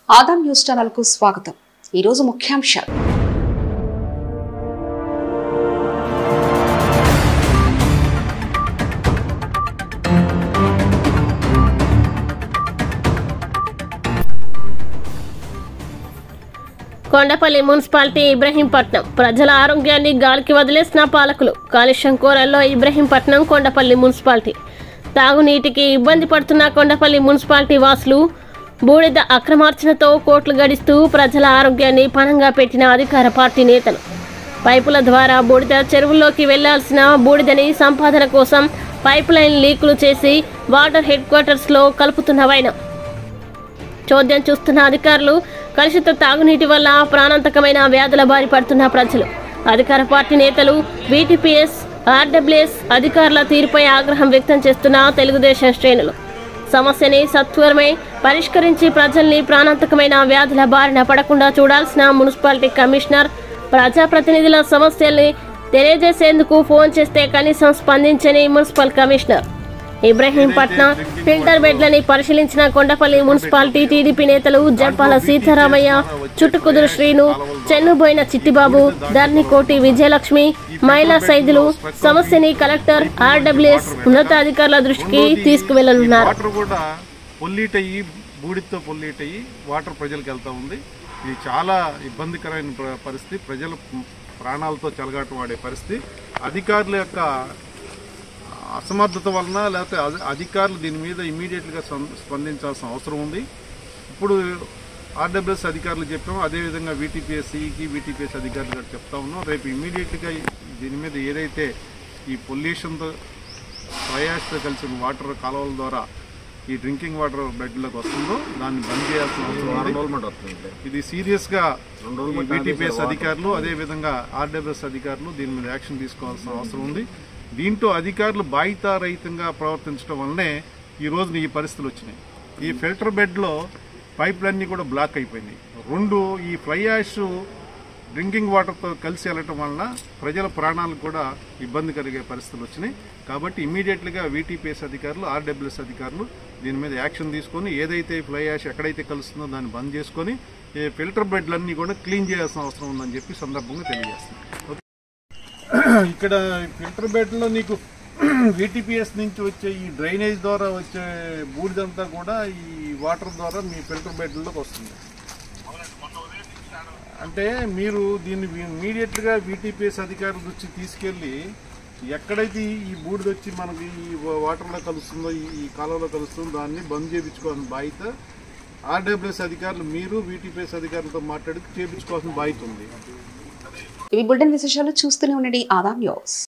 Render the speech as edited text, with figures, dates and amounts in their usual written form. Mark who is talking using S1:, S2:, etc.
S1: Adam news channel కు స్వాగతం। ఈ రోజు ముఖ్యాంశాలు।
S2: కొండపల్లి మున్సిపాలిటీ ఇబ్రహీంపట్నం ప్రజల ఆరోగ్యాన్ని గాలికి వదిలేసిన పాలకులు। కాలుష్యం కోరల్లో ఇబ్రహీంపట్నం కొండపల్లి మున్సిపాలిటీ తాగునీటికి ఇబ్బంది పడుతున్న కొండపల్లి మున్సిపాలిటీ వాసులు బూడిద అక్రమార్జనతో కోట్లు గడిస్తూ ప్రజల ఆరోగ్యాన్ని పణంగా పెట్టిన అధికార పార్టీ నేతలు పైపుల ద్వారా బూడిద చెరువుల్లోకి వెళ్లాల్సిన బూడిదని సంపాదన కోసం పైప్ లైన్ లీకులు చేసి వాటర్ హెడ్ క్వార్టర్స్లో కలుపుతున్న వైనం చోద్యం చూస్తున్న అధికారులు కలుషిత తాగునీటి వల్ల ప్రాణాంతకమైన వ్యాధుల బారి పడుతున్న ప్రజలు అధికార పార్టీ నేతలు వీటీపీఎస్ ఆర్డబ్ల్యూఎస్ అధికారుల తీరుపై ఆగ్రహం వ్యక్తం చేస్తున్న తెలుగుదేశం శ్రేణులు సమస్యని సత్వరమే పరిష్కరించి ప్రజల్ని ప్రాణాంతకమైన వ్యాధుల బారిన పడకుండా చూడాల్సిన మున్సిపాలిటీ కమిషనర్ ప్రజాప్రతినిధుల సమస్యల్ని తెలియజేసేందుకు ఫోన్ చేస్తే కనీసం స్పందించని మున్సిపల్ కమిషనర్ ఇబ్రహీంపట్నం ఫిల్టర్ బెడ్లని పరిశీలించిన కొండపల్లి మున్సిపాలిటీ టీడీపీ నేతలు జంపాల సీతారామయ్య చుట్టుకుదురు శ్రీను చెన్నుబోయిన చిట్టిబాబు ధర్నికోటి విజయలక్ష్మి మహిళా సైదులు సమస్యని కలెక్టర్ ఆర్డబ్ల్యూఎస్ ఉన్నతాధికారుల దృష్టికి తీసుకువెళ్లనున్నారు।
S3: బూడితో పొల్యూట్ అయ్యి వాటర్ ప్రజలకు వెళ్తా ఉంది। ఇది చాలా ఇబ్బందికరమైన పరిస్థితి, ప్రజల ప్రాణాలతో చెలగాటం వాడే పరిస్థితి। అధికారుల యొక్క అసమర్థత వలన లేకపోతే అధికారులు దీని మీద ఇమీడియట్గా స్పందించాల్సిన అవసరం ఉంది। ఇప్పుడు ఆర్డబ్ల్యూఎస్ అధికారులు చెప్పాము, అదేవిధంగా వీటీపీఎస్ అధికారులు కూడా చెప్తా ఉన్నాం। రేపు ఇమీడియట్గా దీని మీద ఏదైతే ఈ పొల్యూషన్తో ప్రయాసతో కలిసిన వాటర్ కాలువల ద్వారా ఈ డ్రింకింగ్ వాటర్ బెడ్లోకి వస్తుందో దాన్ని బంద్ చేయాల్సిన అవసరం ఉంది। ఇది సీరియస్గా వీటీపీఎస్ అధికారులు అదేవిధంగా ఆర్డబ్ల్యూఎస్ అధికారులు దీని మీద యాక్షన్ తీసుకోవాల్సిన అవసరం ఉంది। దీంట్లో అధికారులు బాధ్యతారహితంగా ప్రవర్తించడం వల్లనే ఈ రోజున ఈ పరిస్థితులు వచ్చినాయి। ఈ ఫిల్టర్ బెడ్లో పైప్లన్నీ కూడా బ్లాక్ అయిపోయినాయి। రెండు ఈ ఫ్లై యాష్ డ్రింకింగ్ వాటర్తో కలిసి వెళ్ళటం వలన ప్రజల ప్రాణాలకు కూడా ఇబ్బంది కలిగే పరిస్థితులు వచ్చినాయి। కాబట్టి ఇమీడియట్గా వీటీపీఎస్ అధికారులు ఆర్డబ్ల్యూఎస్ అధికారులు దీని మీద యాక్షన్ తీసుకొని ఏదైతే ఫ్లై యాష్ ఎక్కడైతే కలుస్తుందో దాన్ని బంద్ చేసుకొని ఈ ఫిల్టర్ బెడ్లన్నీ కూడా క్లీన్ చేయాల్సిన అవసరం ఉందని చెప్పి సందర్భంగా తెలియజేస్తున్నాం। ఇక్కడ ఫిల్టర్ బెడ్లో నీకు వీటీపీఎస్ నుంచి వచ్చే ఈ డ్రైనేజ్ ద్వారా వచ్చే బూడిదంతా కూడా ఈ వాటర్ ద్వారా మీ ఫిల్టర్ బెడ్లోకి వస్తుంది। అంటే మీరు దీన్ని ఇమీడియట్గా వీటీపీఎస్ అధికారుల దృష్టి తీసుకెళ్ళి ఎక్కడైతే ఈ బూడిద వచ్చి మనకి ఈ వాటర్లో కలుస్తుందో ఈ కాలువలో కలుస్తుందో దాన్ని బంద్ చేయించుకోవాల్సిన బాధ్యత ఆర్డబ్ల్యూఎస్ అధికారులు మీరు వీటీపీఎస్ అధికారులతో మాట్లాడి చేయించుకోవాల్సిన బాధ్యత ఉంది।
S1: ఇవి బులెటిన్ విశేషాలు చూస్తూనే ఉండండి ఆదాం న్యూస్।